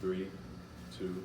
3, 2.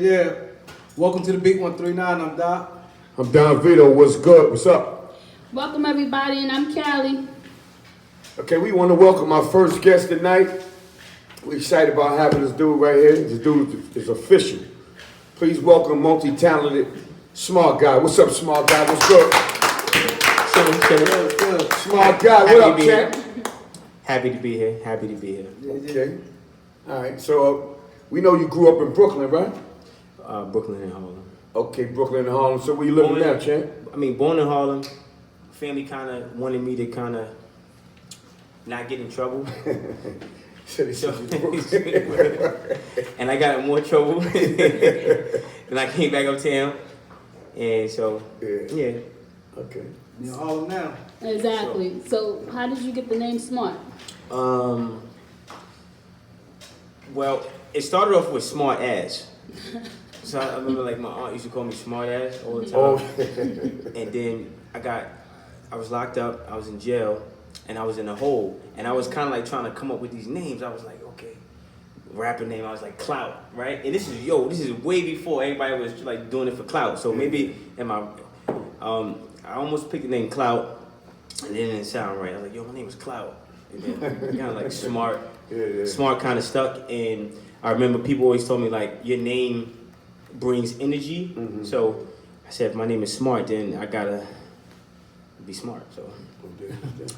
Yeah. Welcome to the Big 139. I'm Doc. I'm Don Vito. What's good? What's up? Welcome everybody, and I'm Callie. Okay, we want to welcome our first guest tonight. We're excited about having this dude right here. This dude is official. Please welcome multi-talented smart guy. What's up, smart guy? What's good? Good. Smart guy. What up, champ? Happy to be here. Happy to be here. Okay. All right. So we know you grew up in Brooklyn, right? Brooklyn and Harlem. Okay, Brooklyn and Harlem. So where you living now, champ? Born in Harlem. Family kind of wanted me to kind of not get in trouble. So, And I got in more trouble. And I came back uptown. And so, yeah. Okay. You're all now. Exactly. So, how did you get the name Smart? Well, it started off with smart ass. So I remember like my aunt used to call me smart ass all the time. Oh. And then I was locked up, I was in jail, and I was in a hole. And I was kind of like trying to come up with these names. I was like, okay, rapper name, I was like Clout, right? And this is way before everybody was like doing it for clout. So maybe I almost picked the name Clout, and then it didn't sound right. I was like, yo, my name is Clout. And then kind of like smart. Smart kind of stuck. And I remember people always told me like, your name brings energy. Mm-hmm. So I said, if my name is Smart, then I gotta be smart. So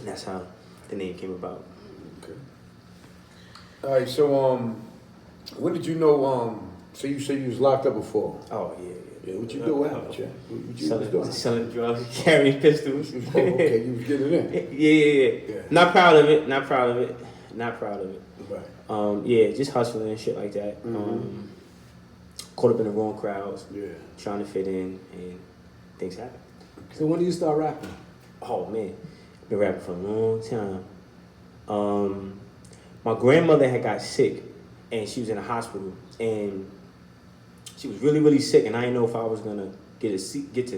that's how the name came about. Okay. All right. So when did you know? So you said you was locked up before. Oh yeah. Yeah. What you doing? What you was doing? Selling drugs, carrying pistols. Oh, okay, you was getting it in. Yeah. Not proud of it. Right. Yeah, just hustling and shit like that. Mm-hmm. Caught up in the wrong crowds. Yeah. Trying to fit in, and things happen. So when do you start rapping? Oh man, been rapping for a long time. My grandmother had got sick, and she was in the hospital, and she was really, really sick, and I didn't know if I was gonna get to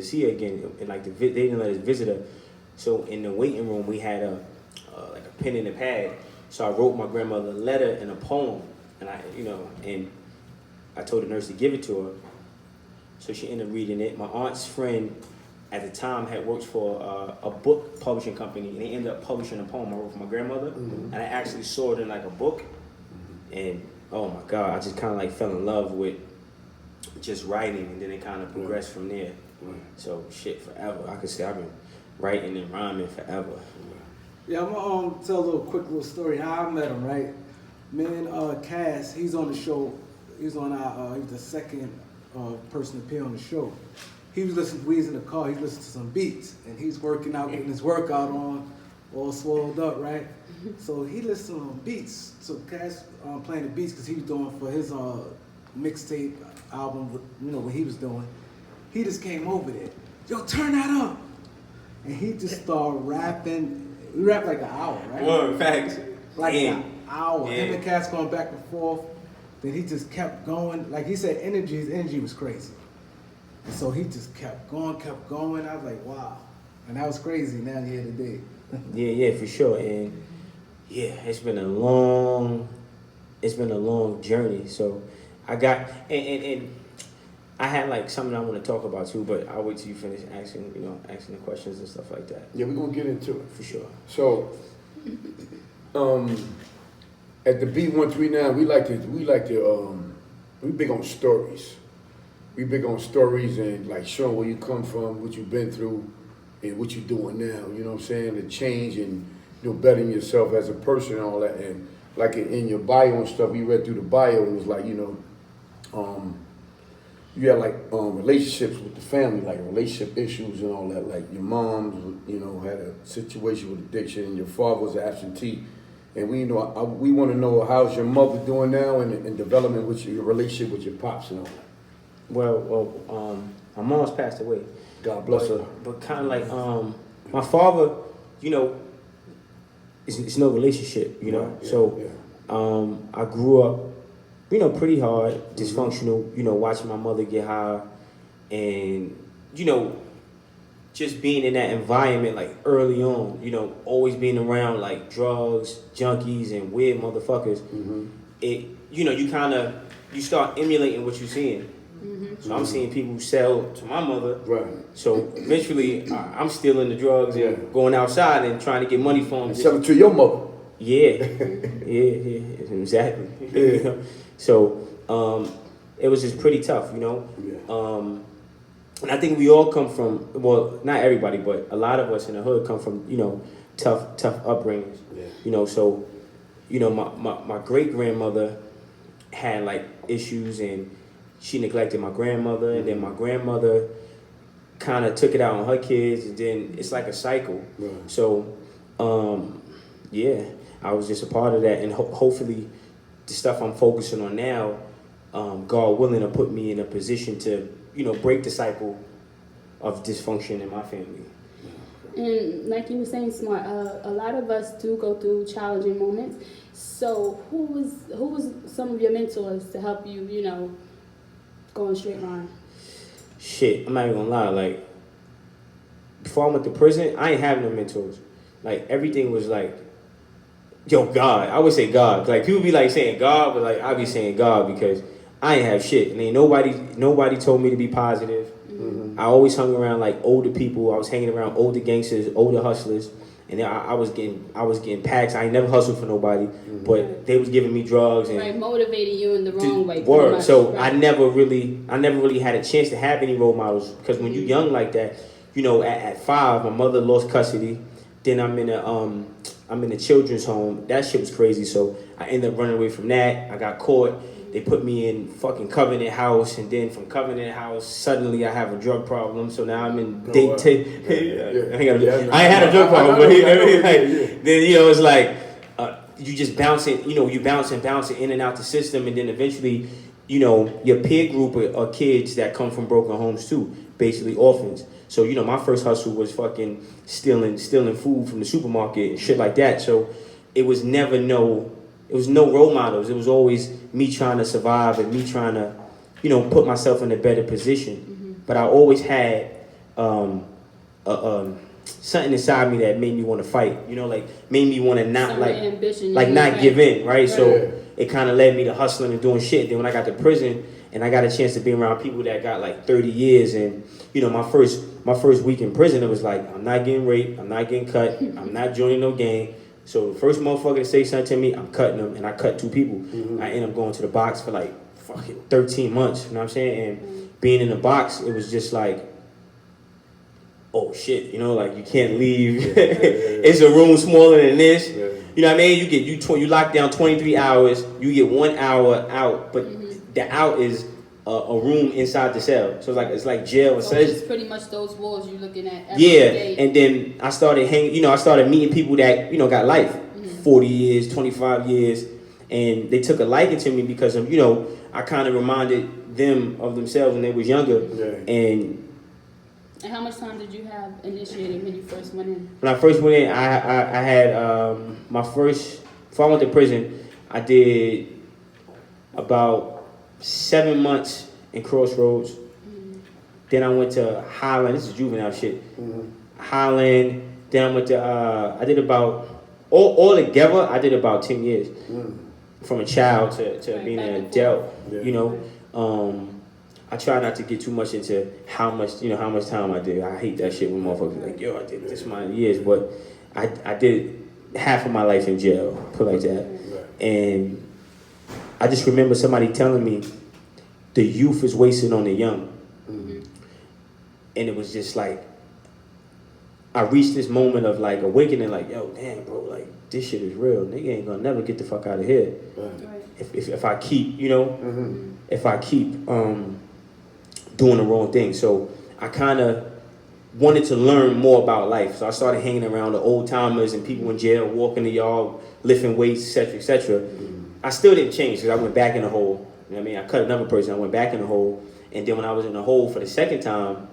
see her again. And like they didn't let us visit her, so in the waiting room we had a pen and a pad. So I wrote my grandmother a letter and a poem, and I told the nurse to give it to her. So she ended up reading it. My aunt's friend at the time had worked for a book publishing company, and they ended up publishing a poem I wrote for my grandmother. Mm-hmm. And I actually saw it in like a book, and oh my God, I just kind of like fell in love with just writing, and then it kind of progressed from there. So shit, forever. I could say I've been writing and rhyming forever. Yeah, I'm gonna tell a quick little story how I met him, right? Man, Cass, he's on the show. He's on he was the second person to appear on the show. He was listening to Weeds in the car. He's listening to some beats, and he's working out, getting his workout on, all swelled up, right? So he listened to beats. So Cass playing the beats because he was doing for his mixtape album, what he was doing. He just came over there. Yo, turn that up. And he just started rapping. We rapped like an hour, right? Word, facts. Like an hour. Yeah. Him and Cass going back and forth. Then he just kept going. Like he said, his energy was crazy. And so he just kept going. I was like, wow. And that was crazy now here today. Yeah, for sure. And yeah, it's been a long journey. So I got and I had like something I want to talk about too, but I'll wait till you finish asking the questions and stuff like that. Yeah, we're gonna get into it For sure. So, at the B139, we big on stories. We big on stories and like showing where you come from, what you've been through, and what you're doing now. You know what I'm saying? The change and bettering yourself as a person and all that. And like in your bio and stuff, we read through the bio and it was like you had like relationships with the family, like relationship issues and all that. Like your mom, had a situation with addiction, and your father was an absentee. And we want to know how's your mother doing now and development with your relationship with your pops and all that. Well, my mom's passed away. God bless her. But kind of like my father, it's no relationship, Right, yeah, So I grew up, pretty hard, dysfunctional, watching my mother get high, and just being in that environment like early on, always being around like drugs, junkies, and weird motherfuckers. It, you start emulating what you're seeing. So I'm seeing people sell to my mother. Right. So eventually, I'm stealing the drugs and going outside and trying to get money for them. Sell it to your mother. Yeah, yeah, exactly. Yeah. So it was just pretty tough, Yeah. And I think we all come from, well, not everybody, but a lot of us in the hood come from, tough upbringings. Yeah. So, my great grandmother had like issues, and she neglected my grandmother, and then my grandmother kind of took it out on her kids, and then it's like a cycle. Right. So, yeah, I was just a part of that, and hopefully the stuff I'm focusing on now, God willing, to put me in a position to, break the cycle of dysfunction in my family. And like you were saying, Smart, a lot of us do go through challenging moments. So who was some of your mentors to help you, go in a straight line? Shit, I'm not even gonna lie. Like, before I went to prison, I ain't have no mentors. Like, everything was like, yo, God. I would say God. Like, people be like saying God, but like I be saying God because I ain't have shit. And ain't nobody told me to be positive. I always hung around like older people. I was hanging around older gangsters, older hustlers, and then I was getting packs. I ain't never hustled for nobody, but they was giving me drugs and Right, motivating you in the wrong way. Word. Much, So right. I never really had a chance to have any role models because when you young like that, at 5, my mother lost custody. Then I'm in a children's home. That shit was crazy. So I ended up running away from that. I got caught. They put me in fucking Covenant House, and then from Covenant House, suddenly I have a drug problem. So now I'm in I ain't had a drug problem, but then it's like you just bouncing, you bouncing in and out the system, and then eventually, your peer group are kids that come from broken homes too, basically orphans. So my first hustle was fucking stealing food from the supermarket and shit like that. So it was never it was no role models. It was always me trying to survive and me trying to, put myself in a better position. But I always had something inside me that made me want to fight. Like made me want to not Some ambition, not give in, right? So it kind of led me to hustling and doing shit. Then when I got to prison and I got a chance to be around people that got like 30 years, and my first week in prison, it was like, I'm not getting raped, I'm not getting cut, I'm not joining no gang. So the first motherfucker to say something to me, I'm cutting them, and I cut 2 people. I ended up going to the box for like fucking 13 months, you know what I'm saying? And being in the box, it was just like, oh shit, like you can't leave. It's a room smaller than this. You know what I mean? You lock down 23 hours, you get 1 hour out, but the out is a room inside the cell. So it's like jail. So it's pretty much those walls you're looking at every day. And then I started I started meeting people that, got life, 40 years, 25 years, and they took a liking to me because of, I kind of reminded them of themselves when they was younger. And how much time did you have initiated when you first went in? When I first went in, I had my first, before I went to prison, I did about 7 months in Crossroads. Then I went to Highland. This is juvenile shit. Highland. Then I went to, I did about, all together, I did about 10 years. From a child to being an adult, I try not to get too much into how much time I did. I hate that shit when motherfuckers like, yo, I did this amount of years, but I did half of my life in jail, put like that. And I just remember somebody telling me the youth is wasted on the young. And it was just like, I reached this moment of like awakening, like, yo, damn, bro, like this shit is real. Nigga ain't gonna never get the fuck out of here. Right. Right. If I keep, you know, if I keep doing the wrong thing. So I kind of wanted to learn more about life. So I started hanging around the old timers and people in jail, walking the yard, lifting weights, etc., etc. I still didn't change because I went back in the hole. You know what I mean? I cut another person, I went back in the hole. And then when I was in the hole for the second time,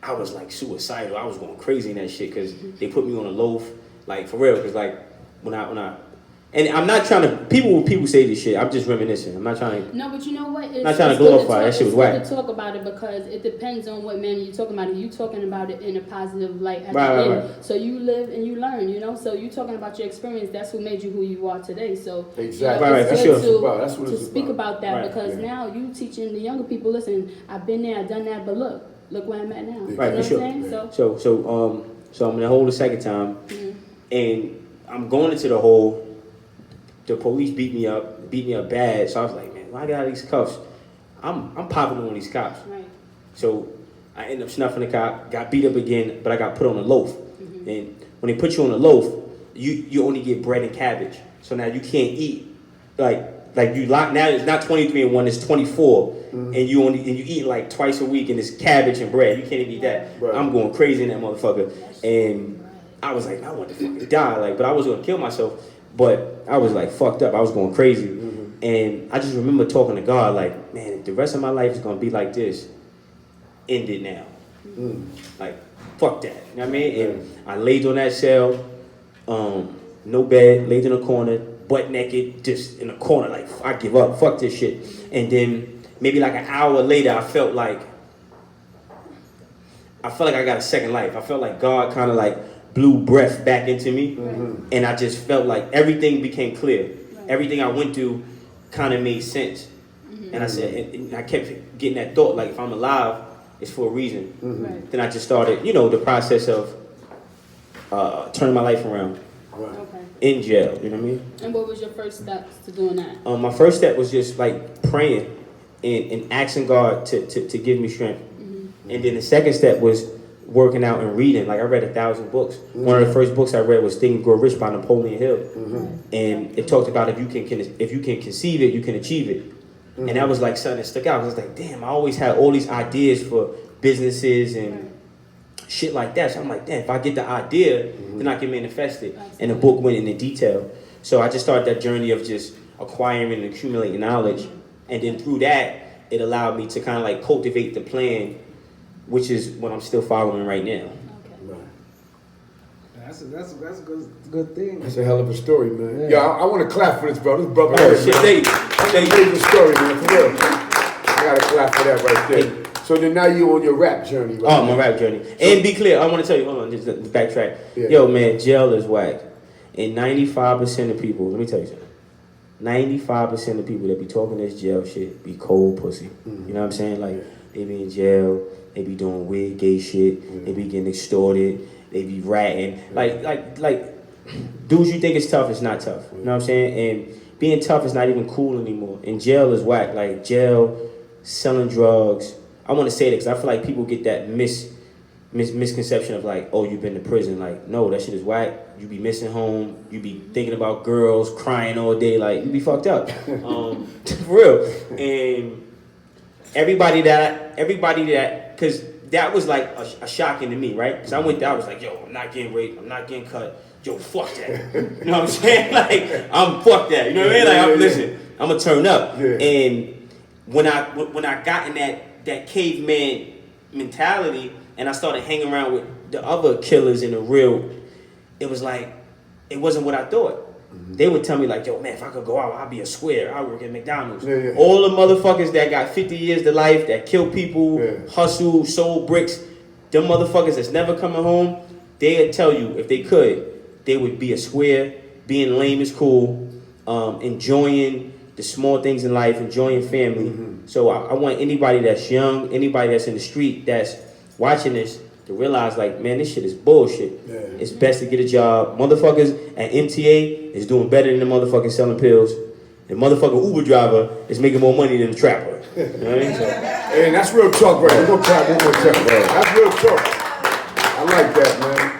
I was like suicidal. I was going crazy in that shit because they put me on a loaf, like for real. Because like when I, and I'm not trying to. People say this shit. I'm just reminiscing. I'm not trying to. No, but you know what? It's, not trying to it's good glorify. That shit was it's whack. good to talk about it because it depends on what manner you're talking about it. You talking about it in a positive light. At Right, the right, end. So you live and you learn. You know. So you talking about your experience. That's what made you who you are today. So Exactly. You know, Right, it's right, for good sure. That's what to it's speak about that Right, because yeah. now you teaching the younger people. Listen, I've been there, I've done that, but look where I'm at now. Right, you know for sure. what I'm saying? So I'm in the hole the second time, and I'm going into the hole. The police beat me up bad. So I was like, man, why I got all these cuffs? I'm popping on these cops. Right. So I ended up snuffing the cop, got beat up again, but I got put on a loaf. And when they put you on a loaf, you only get bread and cabbage. So now you can't eat like you lock now. It's not 23 and 1, it's 24, and you eat like twice a week, and it's cabbage and bread. You can't even eat that. Right. I'm going crazy in that motherfucker, and I was like, I want to fucking die, like, but I was gonna kill myself. But I was like fucked up. I was going crazy, and I just remember talking to God, like, man, if the rest of my life is gonna be like this, end it now. Like, fuck that. You know what I mean? And I laid on that cell, no bed, laid in a corner, butt naked, just in a corner, like, I give up, fuck this shit. And then maybe like an hour later, I felt like I got a second life. I felt like God kind of like blew breath back into me, and I just felt like everything became clear. Everything I went through kind of made sense. And I said, and I kept getting that thought, like, if I'm alive, it's for a reason. Right. Then I just started, the process of turning my life around Okay. in jail. You know what I mean? And what was your first steps to doing that? My first step was just like praying and asking God to give me strength. And then the second step was working out and reading. Like, I read 1,000 books. One of the first books I read was Think and Grow Rich by Napoleon Hill. And it talked about if you can conceive it, you can achieve it. And that was like something that stuck out. I was like, damn, I always had all these ideas for businesses and shit like that. So I'm like, damn, if I get the idea, then I can manifest it. And the book went into detail. So I just started that journey of just acquiring and accumulating knowledge. And then through that, it allowed me to kind of like cultivate the plan, which is what I'm still following right now. Okay. That's a good thing. That's a hell of a story, man. Yeah. Yeah, I want to clap for this, bro. This brother, Oh, shit, man. thank That's you. an amazing story, man. For real. I gotta clap for that right there. So then now you on your rap journey, right? Oh, my rap journey. And be clear, I want to tell you, hold on, just backtrack. Yeah. Yo, man, jail is whack. And 95% of people, let me tell you something. 95% of people that be talking this jail shit be cold pussy. You know what I'm saying? Like, they be in jail, they be doing weird gay shit, they be getting extorted, they be ratting. Like, dudes you think is tough, it's not tough. You know what I'm saying? And being tough is not even cool anymore. And jail is whack. Like, jail, selling drugs. I want to say that because I feel like people get that misconception of like, oh, you've been to prison. Like, no, that shit is whack. You be missing home. You be thinking about girls, crying all day. Like, you be fucked up. For real. And everybody that, because that was like a shocking to me, right? Because I went there, I was like, yo, I'm not getting raped. I'm not getting cut. Yo, fuck that. You know what I'm saying? Like, I'm fuck that. You know what I mean? Like, listen, I'm going to turn up. Yeah. And when I got in that caveman mentality and I started hanging around with the other killers in the real, it was like, it wasn't what I thought. They would tell me like, yo, man, if I could go out, I'd be a square. I'd work at McDonald's. Yeah. All the motherfuckers that got 50 years to life, that kill people, hustle, sold bricks, them motherfuckers that's never coming home, they'd tell you if they could, they would be a square, being lame is cool, enjoying the small things in life, enjoying family. So I want anybody that's young, anybody that's in the street that's watching this to realize like, man, this shit is bullshit. Yeah. It's best to get a job. Motherfuckers at MTA is doing better than the motherfuckers selling pills. The motherfucking Uber driver is making more money than the trapper. You know what I mean? So, And that's real talk, right? We're gonna clap one more time. That's real talk. I like that, man.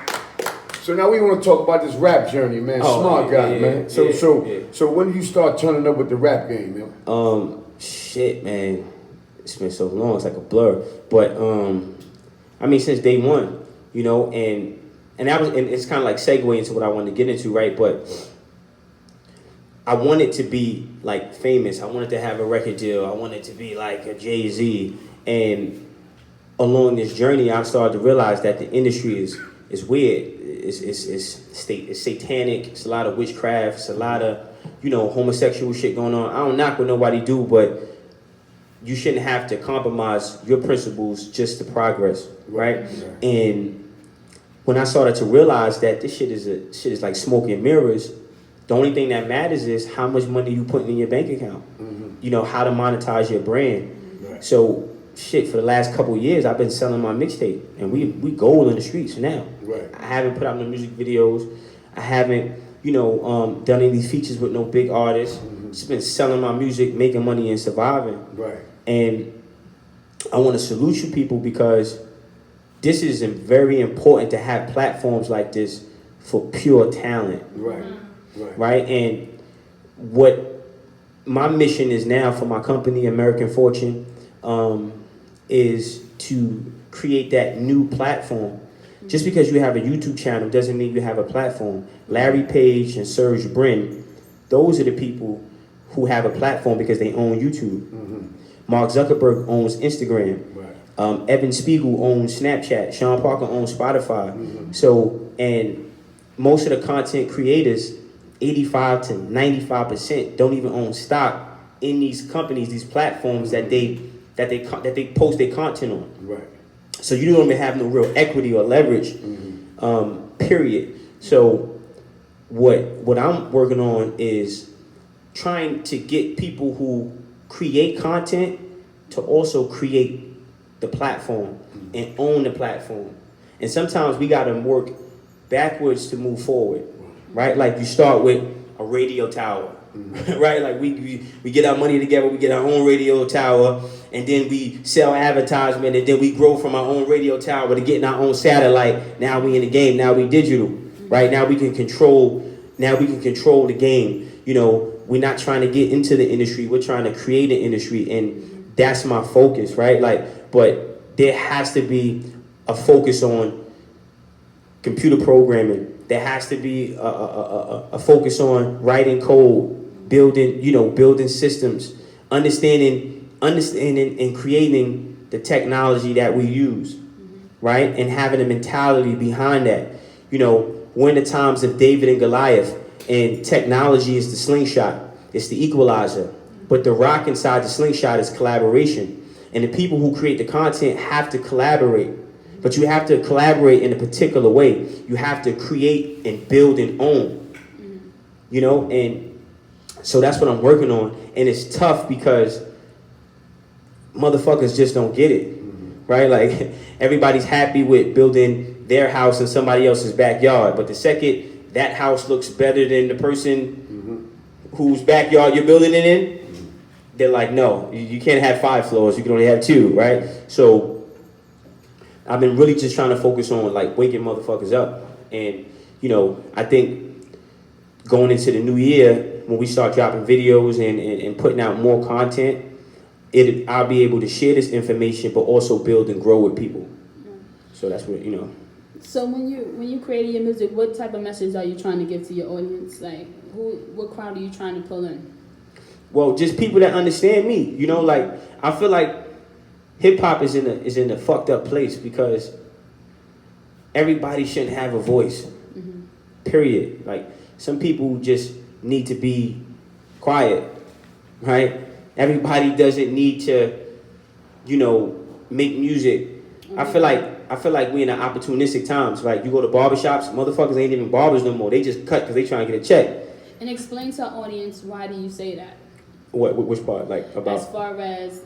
So now we want to talk about this rap journey, man. Smart guy, man. So when did you start turning up with the rap game, man? Shit, man. It's been so long, it's like a blur. But I mean, since day one, you know, and it's kind of like segue into what I wanted to get into, right? But I wanted to be like famous. I wanted to have a record deal. I wanted to be like a Jay-Z. And along this journey, I started to realize that the industry is weird. It's satanic. It's a lot of witchcraft. It's a lot of, you know, homosexual shit going on. I don't knock what nobody do, but you shouldn't have to compromise your principles just to progress, right? And when I started to realize that this shit is like smoke and mirrors, the only thing that matters is how much money you put in your bank account. You know, how to monetize your brand. So shit, for the last couple of years, I've been selling my mixtape, and we gold in the streets now. I haven't put out no music videos. I haven't, you know, done any of these features with no big artists. Just been selling my music, making money, and surviving. And I want to salute you people, because this is very important to have platforms like this for pure talent. Right? And what my mission is now for my company, American Fortune, is to create that new platform. Just because you have a YouTube channel doesn't mean you have a platform. Larry Page and Serge Brin, those are the people who have a platform because they own YouTube. Mark Zuckerberg owns Instagram. Evan Spiegel owns Snapchat. Sean Parker owns Spotify. So, and most of the content creators, 85 to 95%, don't even own stock in these companies, these platforms that they post their content on. So you don't even have no real equity or leverage. Period. So what I'm working on is trying to get people who create content to also create the platform and own the platform. And sometimes we got to work backwards to move forward, right? Like you start with a radio tower, right? Like we get our money together, we get our own radio tower, and then we sell advertisement, and then we grow from our own radio tower to getting our own satellite. Now we in the game, now we digital, right? Now we can control the game. You know, we're not trying to get into the industry, we're trying to create an industry, and that's my focus, right? Like, but there has to be a focus on computer programming. There has to be a focus on writing code, building systems, understanding and creating the technology that we use, right? And having a mentality behind that. You know, we're in the times of David and Goliath, and technology is the slingshot. It's the equalizer. But the rock inside the slingshot is collaboration. And the people who create the content have to collaborate. But you have to collaborate in a particular way. You have to create and build and own. You know, and so that's what I'm working on. And it's tough because motherfuckers just don't get it. Right? Like, everybody's happy with building their house in somebody else's backyard. But the second that house looks better than the person whose backyard you're building it in, they're like, no, you can't have 5 floors. You can only have 2, right? So I've been really just trying to focus on like waking motherfuckers up. And, you know, I think going into the new year, when we start dropping videos and putting out more content, I'll be able to share this information, but also build and grow with people. So that's what, you know. So when you creating your music, what type of message are you trying to give to your audience? Like, what crowd are you trying to pull in? Well, just people that understand me. You know, like, I feel like hip hop is in a fucked up place because everybody shouldn't have a voice. Period. Like, some people just need to be quiet, right? Everybody doesn't need to, you know, make music. I feel like we in an opportunistic times. Like, you go to barbershops, motherfuckers ain't even barbers no more. They just cut because they trying to get a check. And explain to our audience, why do you say that? Which part? Like, about? As far as,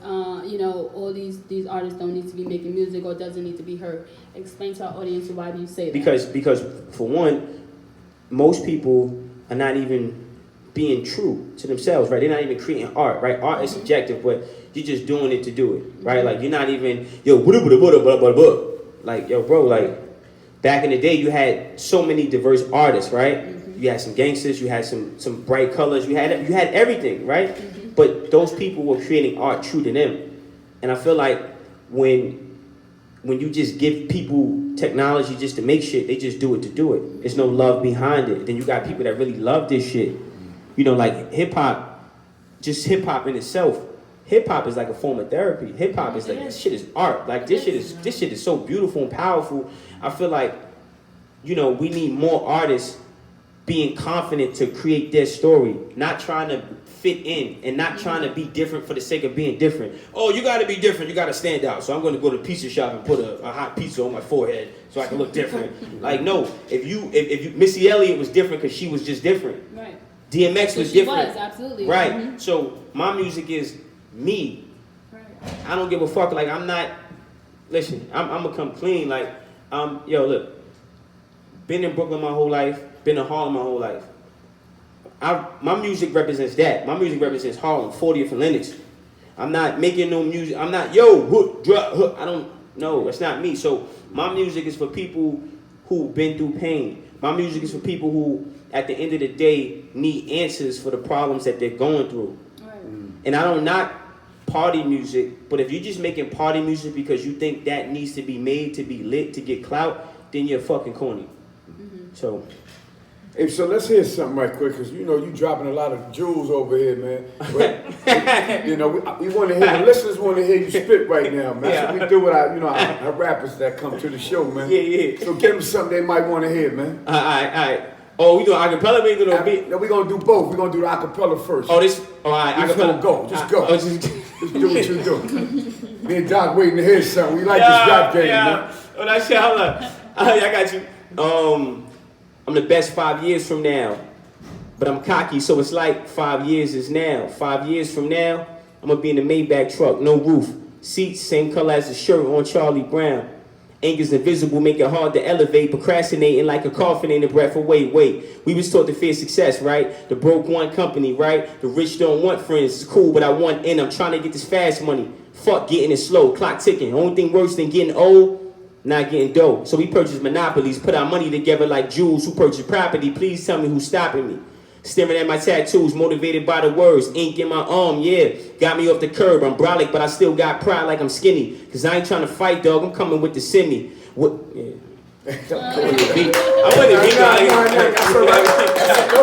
you know, all these artists don't need to be making music or doesn't need to be heard. Explain to our audience, why do you say that? Because for one, most people are not even being true to themselves, right? They're not even creating art, right? Art is subjective, but you're just doing it to do it, right? Like, you're not even, yo, like, yo, bro, like, back in the day, you had so many diverse artists, right? You had some gangsters, you had some bright colors, you had everything, right? But those people were creating art true to them. And I feel like when you just give people technology just to make shit, they just do it to do it. There's no love behind it. Then you got people that really love this shit. You know, like hip-hop, just hip-hop in itself. Hip-hop is like a form of therapy. Hip-hop is like, this shit is art. Like, this shit is so beautiful and powerful. I feel like, you know, we need more artists being confident to create their story, not trying to fit in and not trying to be different for the sake of being different. Oh, you got to be different. You got to stand out. So I'm going to go to the pizza shop and put a hot pizza on my forehead so I can look different. Like, no, if you Missy Elliott was different because she was just different. Right. DMX was different. Was, absolutely. Right. Mm-hmm. So my music is me. Right. I don't give a fuck. Like, I'm not. Listen, I'm gonna come clean. Like, yo, look. Been in Brooklyn my whole life. Been in Harlem my whole life. My music represents that. My music represents Harlem, 40th and Lenox. I'm not making no music. I'm not, hook, drop, hook. I don't, no, that's not me. So my music is for people who've been through pain. My music is for people who, at the end of the day, need answers for the problems that they're going through. Right. And I don't knock party music, but if you're just making party music because you think that needs to be made to be lit, to get clout, then you're fucking corny. So... Hey, so let's hear something right quick, because you know you dropping a lot of jewels over here, man. But, you know, we want to hear, the listeners want to hear you spit right now, man. That's what we do with our rappers that come to the show, man. Yeah. So give them something they might want to hear, man. All right. Oh, we doing acapella? We doing a beat? No, we're going to do both. We're going to do the acapella first. Oh, all right, acapella. Go. Just go. Just do what you do. Me and Doc waiting to hear something. We like this rap game, man. Oh, that shit, hold up. I got you. I'm the best 5 years from now, but I'm cocky, so it's like 5 years is now. 5 years from now, I'm gonna be in the Maybach truck, no roof. Seats, same color as the shirt on Charlie Brown. Anger's invisible, make it hard to elevate. Procrastinating like a coffin in the breath away. Wait, we was taught to fear success, right? The broke want company, right? The rich don't want friends. It's cool, but I want in. I'm trying to get this fast money. Fuck getting it slow, clock ticking. Only thing worse than getting old, not getting dope. So we purchase monopolies, put our money together like Jews who purchase property. Please tell me who's stopping me. Staring at my tattoos, motivated by the words. Ink in my arm, yeah. Got me off the curb. I'm brolic, but I still got pride like I'm skinny. Cause I ain't trying to fight, dog. I'm coming with the semi. What? Yeah. I wasn't beat. That's all right.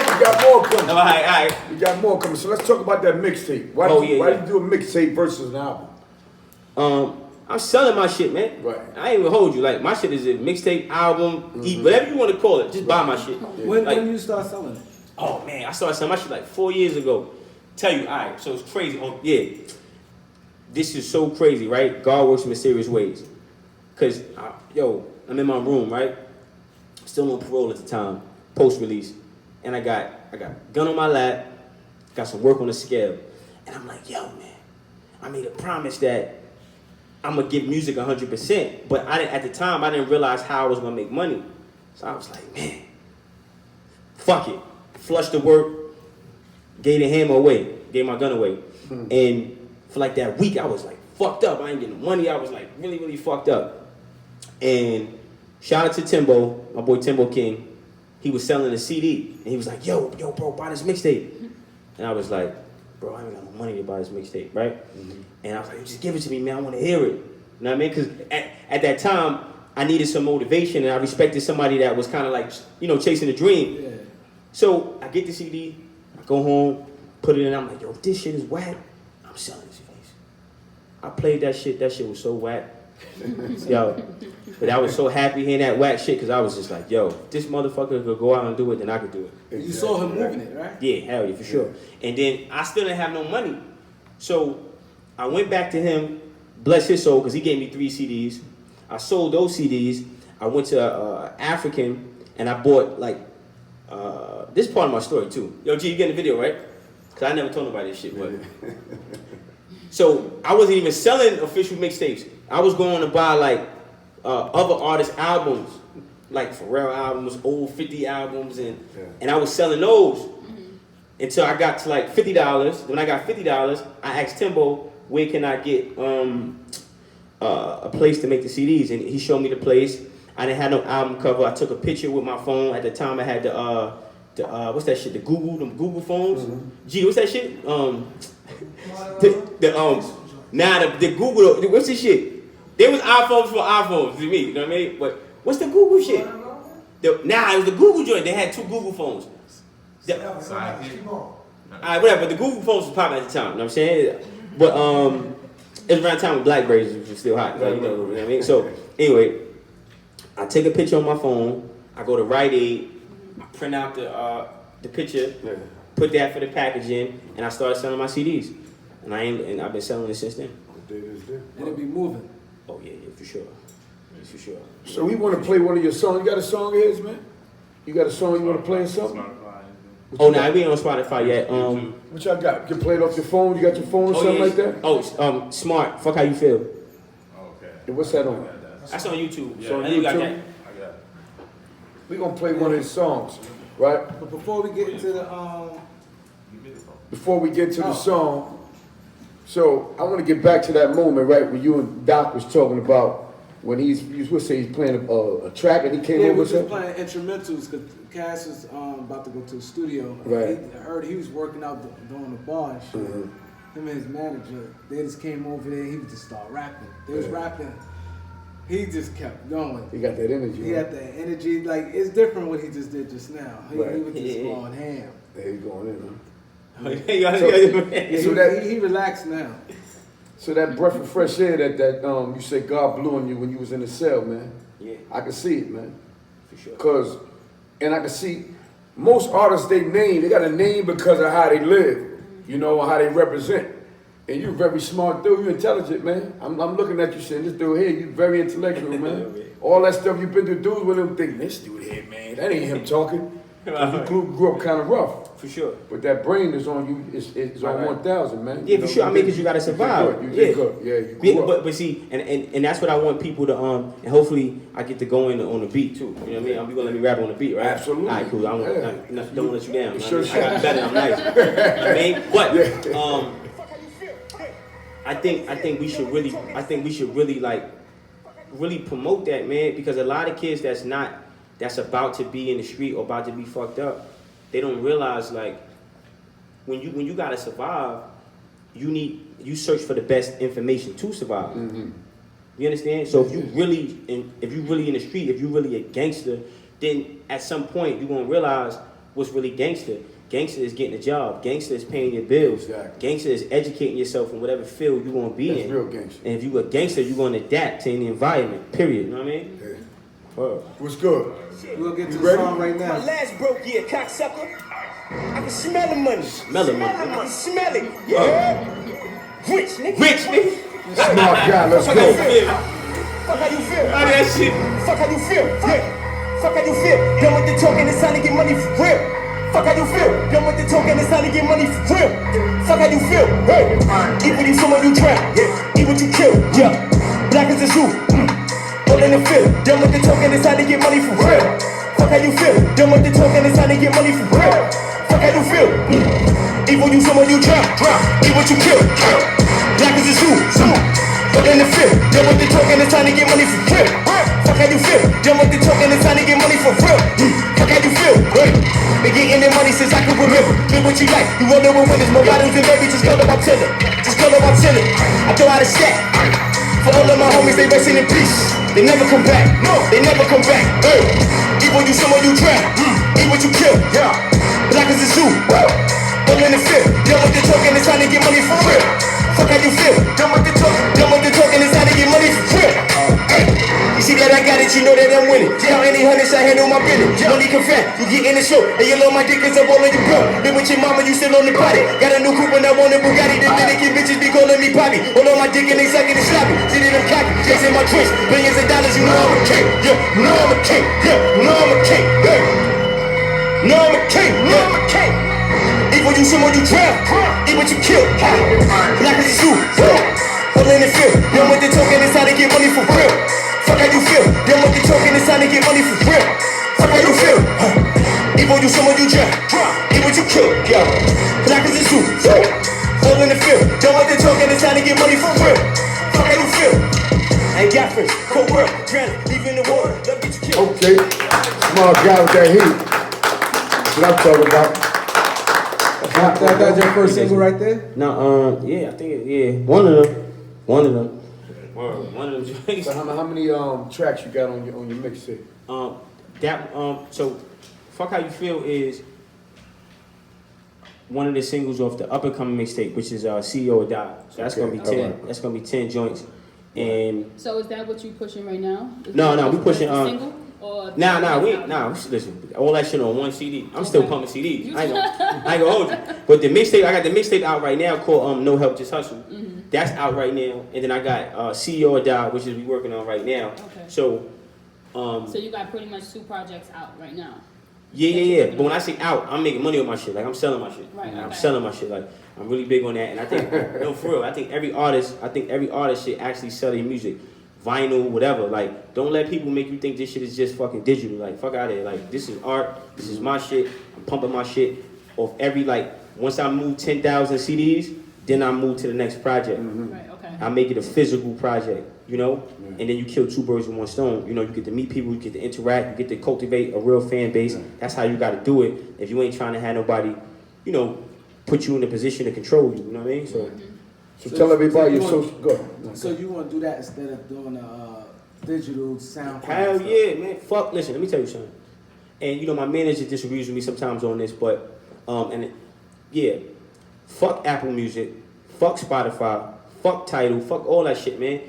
We got more coming. All right. We got more coming. So let's talk about that mixtape. Why did you do a mixtape versus an album? I'm selling my shit, man. Right. I ain't even hold you. Like, my shit is a mixtape, album, whatever you want to call it. Just buy my shit. Yeah. When you start selling it? Oh, man, I started selling my shit like 4 years ago. Tell you, all right, so it's crazy. Oh, yeah. This is so crazy, right? God works in mysterious ways. Because, I'm in my room, right? Still on parole at the time, post-release. And I got gun on my lap, got some work on the scale. And I'm like, yo, man, I made a promise that I'm gonna give music 100%, but at the time I didn't realize how I was gonna make money. So I was like, man, fuck it. Flushed the work, gave the hammer away, gave my gun away. And for like that week, I was like fucked up. I ain't getting money. I was like really, really fucked up. And shout out to Timbo, my boy Timbo King. He was selling a CD, and he was like, yo, bro, buy this mixtape. And I was like, bro, I ain't got no money to buy this mixtape, right? And I was like, just give it to me, man. I want to hear it. You know what I mean? Because at that time, I needed some motivation, and I respected somebody that was kind of like, chasing a dream. Yeah. So I get the CD, I go home, put it in, I'm like, yo, this shit is whack. I'm selling these CDs. I played that shit. That shit was so whack. Yo, but I was so happy hearing that whack shit because I was just like, yo, if this motherfucker could go out and do it, then I could do it. You saw him moving it, right? Yeah, hell yeah, for sure. And then I still didn't have no money. So I went back to him, bless his soul, because he gave me 3 CDs. I sold those CDs. I went to African and I bought this part of my story too. Yo, G, you getting the video, right? Because I never told nobody this shit, but. So I wasn't even selling official mixtapes. I was going to buy other artists' albums, like Pharrell albums, old 50 albums, and I was selling those until I got to like $50. When I got $50, I asked Timbo, where can I get a place to make the CDs? And he showed me the place. I didn't have no album cover. I took a picture with my phone. At the time, I had the what's that shit? The Google phones. Gee, what's that shit? The Google. What's this shit? There was iPhones for iPhones to me. You know what I mean? But what's the Google shit? It was the Google joint. They had 2 Google phones. Alright, whatever. But the Google phones was popping at the time. You know what I'm saying? But it was around the time when BlackBerries was still hot. You know what I mean? So anyway, I take a picture on my phone. I go to Rite Aid. I print out the picture, put that for the packaging, and I started selling my CDs. And I've been selling it since then. And it be moving. Oh yeah, for sure. For sure. So we want to play one of your songs. You got a song of his, man? You got a song you want to play or something? Oh, no, we ain't on Spotify yet. What y'all got? You can play it off your phone? You got your phone or something like that? Oh, Smart. Fuck How You Feel. Okay. And what's that on? That's on YouTube. So on I think you got that. I got it. We're going to play one of his songs, right? But before we get into the Before we get to the song, so I want to get back to that moment, right, when you and Doc was talking about when he's playing a track and he came we over was just with playing instrumentals because Cass was about to go to the studio. Right. He heard he was working out doing the bar and shit. Him and his manager, they just came over there. He would just start rapping. They was rapping. He just kept going. He got that energy. He had that energy. Like it's different what he just did just now. He was just going ham. There he's going in, huh? He relaxed now. So that breath of fresh air that you say God blew on you when you was in the cell, man. Yeah. I can see it, man. For sure. And I can see most artists they got a name because of how they live, you know, how they represent. And you're very smart dude, you're intelligent, man. I'm looking at you saying, this dude here, you're very intellectual, man. All that stuff you've been through, dudes with them thinking, this dude here, man, that ain't him talking. You grew up kind of rough. For sure. But that brain is on you, it's on 1,000, man. Yeah, for sure. I mean, because you got to survive. You did good. Yeah, you grew up. But see, and that's what I want people to, and hopefully I get to go in on the beat too. You know what I mean? You're going to let me rap on the beat, right? Absolutely. All right, cool. I don't want to let you down. Sure. I got better. I'm nice. You know what I mean? But, I think we should really really promote that, man, because a lot of kids that's about to be in the street or about to be fucked up, they don't realize like when you gotta survive, you search for the best information to survive. Mm-hmm. You understand? So if you really in the street, if you really a gangster, then at some point you're gonna realize what's really gangster. Gangster is getting a job. Gangster is paying your bills. Exactly. Gangster is educating yourself in whatever field you're gonna be That's in. real gangster. And if you a gangster, you're gonna adapt to any environment. Period. You know what I mean? Yeah. Word. What's good? We'll get to You the ready? song right My now. last broke year, cocksucker. I can smell the money. Smell the money. I can smell it. Yeah. Rich, nigga. Rich nigga. Smart guy, let's Fuck how you go. feel. Fuck how you feel. How that shit? Fuck how you feel. Yeah. Fuck how you feel. Done with the talking, it's time to get money for real. Fuck how you feel. Done with the talking, it's time to get money for real. Fuck how you feel. Hey. Eat what you someone you drown. Yeah. Eat what you kill. Yeah. Black as a zoo. All in the field. Done with the talking, it's time to get money for real. Fuck how you feel. Done with the talking, it's time to get money for real. Fuck how you feel. Eat what you someone you drown. Eat what you kill. Black as a zoo. All in the field. Done with the talking, it's time to get money for real. Fuck how you feel. Done with the talking, it's time to get money for real. Fuck how you feel. Been getting the money since I can remember. Do what you like. You won't know what winners. More bottles than baby. Just call up my tiller. Just call up my tiller. I throw out a stack. For all of my homies, they resting in peace. They never come back. No, they never come back. Hey. Eat what you someone you drown. Eat what you kill. Yeah. Black as a zoo. All in the field. Done with the talking, it's time to get money for real. Fuck how you feel. Done with the talking, it's time to get money for real. Hey. You see that I got it, you know that I'm winning. Count any hundreds, I handle my business. Money confess, you get in the show. And you love my dick, cause I'm all in your bro. Been with your mama, you still on the potty. Got a new coupe and I want a Bugatti. The Dominican bitches be calling me Poppy. Hold on my dick and they sucking and sloppy. See that I'm cocky, chasing my twist. Billions of dollars, you know I'm a king. Yeah, you know I'm a king. Yeah, you know I'm a king. Yeah. You know I'm a king. Yeah, I'm a king. Eat what you someone you drown. Eat what you kill. Black as a zoo. All in the field. Done with the talking, it's time to get money for real. Fuck how you feel. Done with the talking, it's time to get money for real. Fuck how you feel. Eat what you someone you drown. Eat what you kill. Yeah. Black as a zoo. All in the field. Done with the talking, it's time to get money for real. Fuck how you feel. and gaffers. Cold world, drown, leaving the world. Love get you killed. Okay. Smart guy with that heat. That's what I'm talking about. That's your first single right there? No, yeah, I think one of them. One of them joints. So how many tracks you got on your mixtape? So Fuck How You Feel is one of the singles off the up and coming mixtape, which is CEO or Die. So that's Okay. gonna be 10. Alright. That's gonna be 10 joints. And So is that what you pushing right now? Is No, that we pushing, the single? Or listen, all that shit on one CD. I'm still Okay. pumping CDs. I ain't gonna hold you. But the mixtape, I got the mixtape out right now called No Help Just Hustle. Mm-hmm. That's out right now. And then I got CEO or Die, which is we working on right now. Okay. So So you got pretty much 2 projects out right now. yeah. But when I say out, I'm making money on my shit. Like I'm selling my shit. Right, I'm okay. selling my shit. Like I'm really big on that. And I think, no, for real, I think every artist should actually sell their music. Vinyl, whatever. Like, don't let people make you think this shit is just fucking digital. Like, fuck out of here. Like, this is art. This is my shit. I'm pumping my shit off every, like, once I move 10,000 CDs, then I move to the next project. Right, okay. I make it a physical project, you know? And then you kill 2 birds with 1 stone. You know, you get to meet people, you get to interact, you get to cultivate a real fan base. That's how you got to do it if you ain't trying to have nobody, you know, put you in a position to control you. You know what I mean? So tell everybody your you social. Go. So you want to do that instead of doing a digital sound? Hell yeah, man. Fuck, listen, let me tell you something. And you know, my manager disagrees with me sometimes on this, but, fuck Apple Music, fuck Spotify, fuck Tidal, fuck all that shit, man.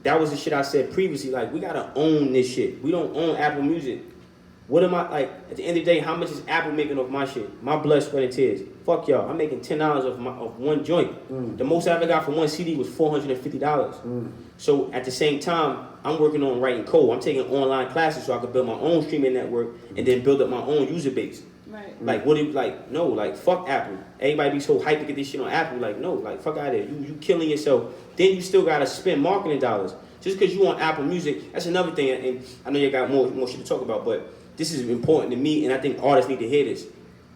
That was the shit I said previously, like, we gotta own this shit. We don't own Apple Music. What am I, like, at the end of the day, how much is Apple making off my shit? My blood, sweat, and tears. Fuck y'all, I'm making $10 of one joint. The most I ever got for one CD was $450. So at the same time, I'm working on writing code. I'm taking online classes so I can build my own streaming network and then build up my own user base. Right. Like, fuck Apple. Everybody be so hyped to get this shit on Apple. Like, no, like, fuck out of there. You killing yourself. Then you still gotta spend marketing dollars. Just because you on Apple Music, that's another thing. And I know you got more shit to talk about, but this is important to me, and I think artists need to hear this.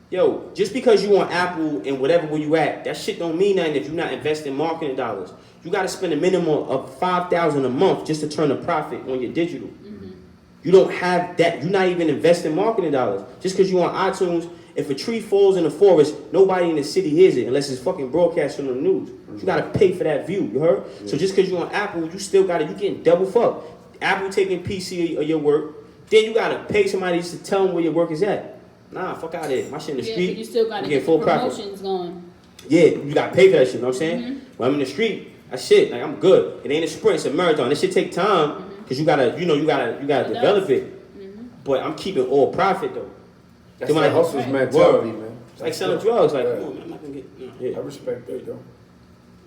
Yo, just because you on Apple and whatever where you at, that shit don't mean nothing if you're not investing marketing dollars. You gotta spend a minimum of $5,000 a month just to turn a profit on your digital. You don't have that. You're not even investing marketing dollars. Just because you on iTunes, if a tree falls in the forest, nobody in the city hears it unless it's fucking broadcast on the news. You gotta pay for that view, you heard? So just because you on Apple, you still gotta, you getting double fucked. Apple taking PC of your work, then you gotta pay somebody just to tell them where your work is at. Nah, fuck out of there. My shit in the street. But you still gotta you get full promotions going. Yeah, you gotta pay for that shit, you know what I'm saying? When I'm in the street, that shit, like, I'm good. It ain't a sprint, it's a marathon. This shit take time, because you gotta develop it. But I'm keeping all profit though. That's the hustler's mentality, man. It's like selling drugs. Like, oh, man, I'm not gonna get. Yeah. I respect that, though.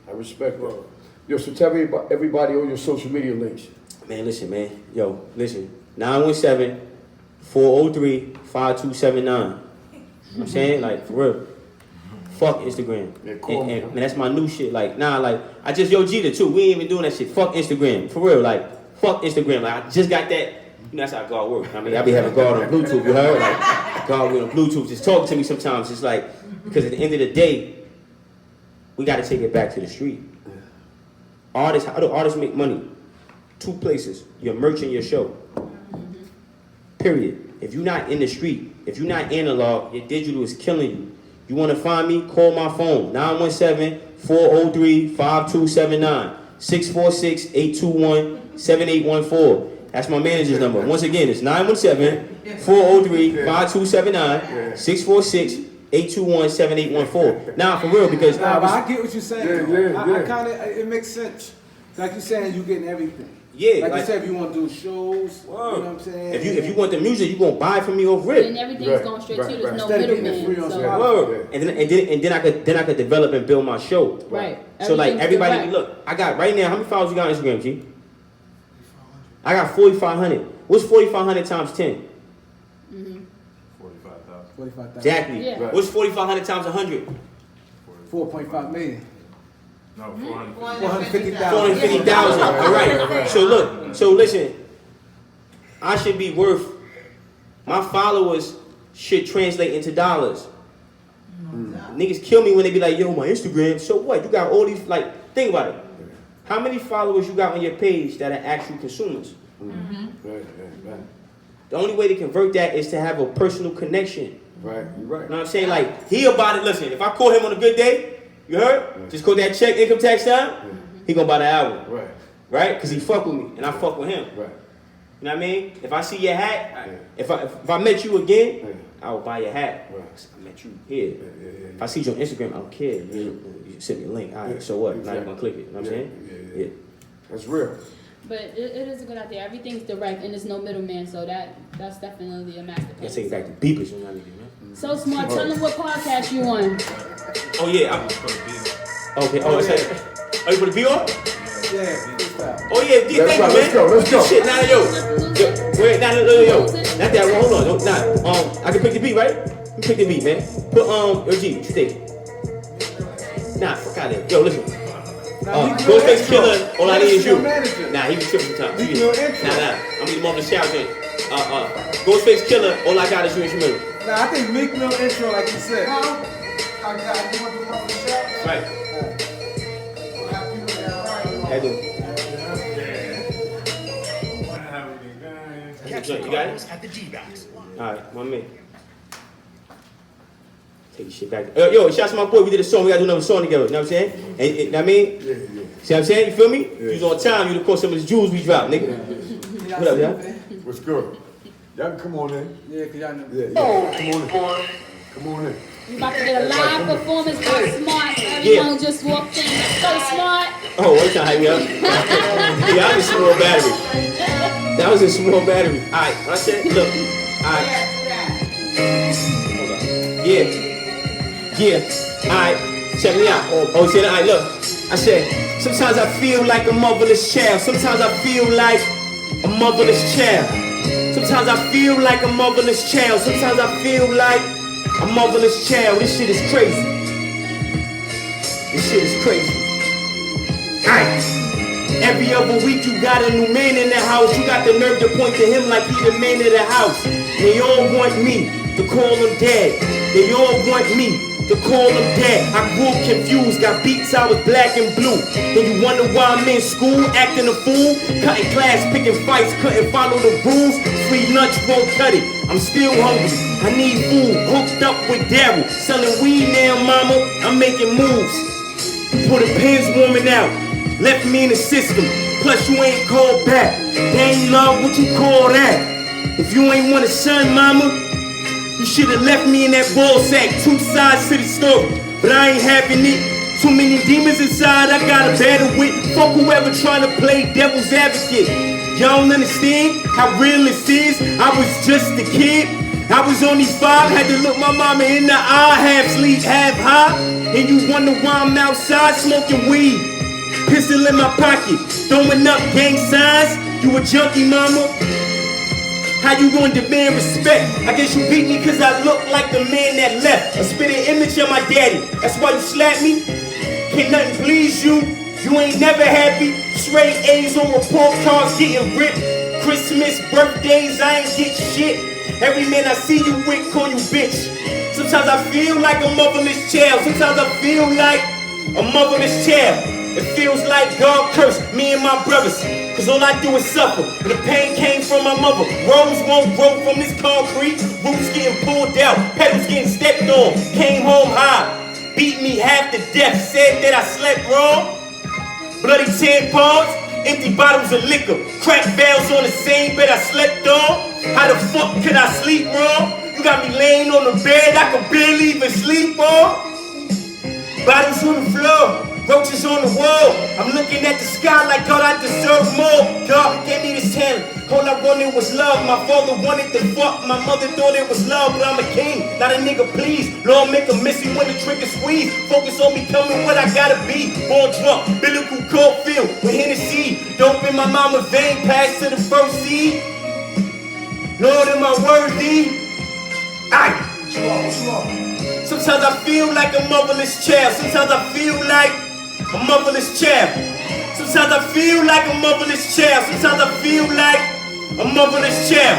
I respect that. Yo, so tell everybody all your social media links. Man, listen, man. Yo, listen. 917-403-5279. You know what I'm saying? Like, for real. Fuck Instagram. Yeah, cool, and man, that's my new shit. Like, nah, like, I just Yo G too. We ain't even doing that shit. Fuck Instagram. For real, like, fuck Instagram. Like, I just got that. You know, that's how God works. I mean, I be having God on Bluetooth, you heard? Like, God with on Bluetooth just talking to me sometimes. It's like, because at the end of the day, we got to take it back to the street. Artists, how do artists make money? 2 places, your merch and your show. Period. If you're not in the street, if you're not analog, your digital is killing you. You want to find me? Call my phone, 917-403-5279, 646-821-7814. That's my manager's number. Once again, it's 917-403-5279, 646-821-7814. Now, for real, because... Nah, but I get what you're saying. Yeah. I kind of, it makes sense. Like you're saying, you getting everything. Yeah, like you said, if you want to do shows, you know what I'm saying? If you want the music, you gonna buy it from me off rip. And everything's going straight to you. There's no Instead of getting it free middleman. on So. Spotify. And then I could develop and build my show. Right. So like everybody, direct. look, I got right now. How many followers you got on Instagram, G? I got 4,500. What's 4,500 times 10? 45,000. Exactly. Yeah. What's 4,500 times 100? 4.5 million. No, 450,000. 450,000. All right. So listen, I should be worth. My followers should translate into dollars. Niggas kill me when they be like, yo, my Instagram. So what? You got all these, like, think about it. How many followers you got on your page that are actual consumers? Right. The only way to convert that is to have a personal connection. Right, you're right. You know what I'm saying? Like, he about it. Listen, if I call him on a good day, you heard? Just call that check, income tax time, he gonna buy the album. Right. Right? Because he fuck with me, and I fuck with him. Right. You know what I mean? If I see your hat, if I met you again, I will buy your hat. Right. I met you here. If I see you on Instagram, I don't care. You send me a link. All right, so what? Now you're gonna click it. You know what I'm saying? Yeah. That's real. But it is a good idea. Everything's direct and there's no middleman, so that's definitely a master I plan. take it back to beepers, you know what I mean, man? So Smart, tell them what podcast you on. Oh yeah, okay. Oh, it's like, are you put the beat on? Yeah, Oh yeah, thank you, man. Let's go. Shit, now yo, wait, now yo, not that one. Hold on, nah. I can pick the beat, right? You pick the beat, man. Put yo, G, what you think? Nah, fuck out of here. Yo, listen. Ghostface Killer, all I need is you. Nah, he be tripping sometimes. Nah. I'm gonna move the shout joint. Ghostface Killer, all I got is you instrumental. Nah, I think Meek Mill intro, like you said. Right. I do. You got it? At the D-Box. Alright, my man. Take the shit back. Yo, shout out to my boy. We did a song. We gotta do another song together. You know what I'm saying? And you know what I mean? Yeah. See what I'm saying? You feel me? You was on time. You'd have caught some of the jewels we dropped, nigga. What up, y'all? What's good? Y'all can come on in. Yeah, cause y'all know. Yeah. Come on in. We about to get a live performance by Smart. Everyone just walked in. So Smart. Oh, what time hype me up? Yeah, I was in small battery. That was in small battery. Alright, what I said? Look. Alright. Hold on. Yeah. Alright. Check me out. Oh, shit. Alright, look. I said, sometimes I feel like a motherless child. Sometimes I feel like a motherless child. Sometimes I feel like a motherless child. Sometimes I feel like a motherless child. This shit is crazy. This shit is crazy. Aight. Every other week you got a new man in the house. You got the nerve to point to him like he the man of the house. They all want me to call him dad. They all want me to call him dad. I grew up confused, got beats, I was black and blue. Then you wonder why I'm in school, acting a fool. Cutting class, picking fights, couldn't follow the rules. Free lunch won't cut it, I'm still hungry. I need food, hooked up with Daryl. Selling weed now, mama, I'm making moves. Put a pins warming out, left me in the system. Plus you ain't called back. Dang love, what you call that? If you ain't want a son, mama, you should've left me in that ball sack. Two sides to the story, but I ain't having it. Too many demons inside I gotta battle with. Fuck whoever trying to play devil's advocate. Y'all don't understand how real this is. I was just a kid. I was only 5, had to look my mama in the eye. Half sleep, half high. And you wonder why I'm outside smoking weed. Pistol in my pocket, throwing up gang signs. You a junkie, mama? How you gonna demand respect? I guess you beat me cause I look like the man that left. A spitting image of my daddy, that's why you slap me? Can't nothing please you, you ain't never happy. Straight A's on report cards getting ripped. Christmas, birthdays, I ain't get shit. Every man I see you with call you bitch. Sometimes I feel like a motherless child. Sometimes I feel like a motherless child. It feels like God cursed me and my brothers, cause all I do is suffer. And the pain came from my mother. Rose won't grow from this concrete. Roots getting pulled out, pedals getting stepped on. Came home high, beat me half to death. Said that I slept wrong. Bloody tampons, empty bottles of liquor. Crack valves on the same bed I slept on. How the fuck could I sleep wrong? You got me laying on the bed I could barely even sleep on. Bottles on the floor, roaches on the wall. I'm looking at the sky like God, I deserve more. God gave me this talent, all I wanted was love. My father wanted to fuck, my mother thought it was love. But I'm a king, not a nigga please. Lord make a missy when the trigger squeeze. Focus on becoming what I gotta be. Born drunk, biblical cold filled with Hennessy. Dope in my mama's vein, pass to the first seed. Lord, am I worthy? Sometimes I feel like a motherless child. Sometimes I feel like a motherless child. Sometimes I feel like a motherless child. Sometimes I feel like a motherless child.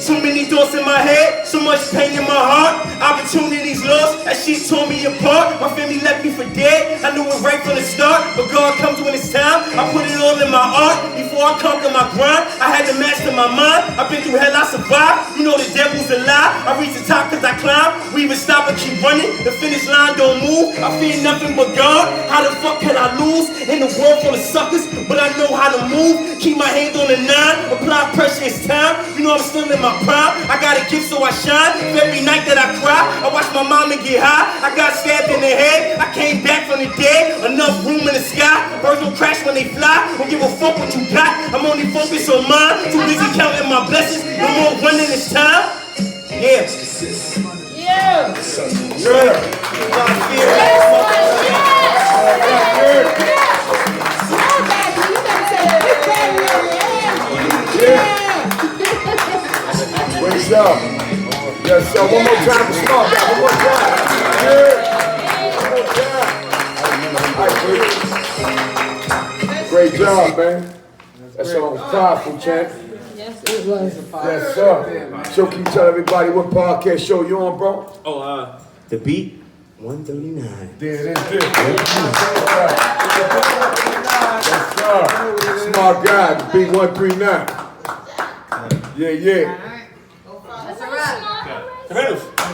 So many thoughts in my head, so much pain in my heart. Opportunities lost, that shit tore me apart. My family left me for dead, I knew it right from the start. But God comes when it's time, I put it all in my art. Before I conquer my grind, I had to master my mind. I've been through hell, I survived. You know the devil's a lie. I reach the top cause I climb. We even stop and keep running. The finish line don't move. I fear nothing but God. How the fuck can I lose? In a world full of suckers, but I know how to move. Keep my hands on the 9, apply pressure, it's time. You know I'm still in my prime. I got a gift so I shine. Every night that I cry, I watch my mama get high. I got stabbed in the head, I came back from the dead. Enough room in the sky, birds don't crash when they fly. Don't give a fuck what you got, I'm only focused on mine. Too busy counting my blessings, no more running this time. Yeah. Yeah. Great job. Yes, sir. One more time for Smart Guy. One more time. Yeah. One more time. All right, great job, man. That song was powerful, champ. Yes, it was. Yes, sir. So can you tell everybody what podcast show you on, bro? Oh, The Beat 139. There it is. Yes, sir. Smart Guy, the Beat 139. Yeah, yeah. That's a wrap. Tremendous.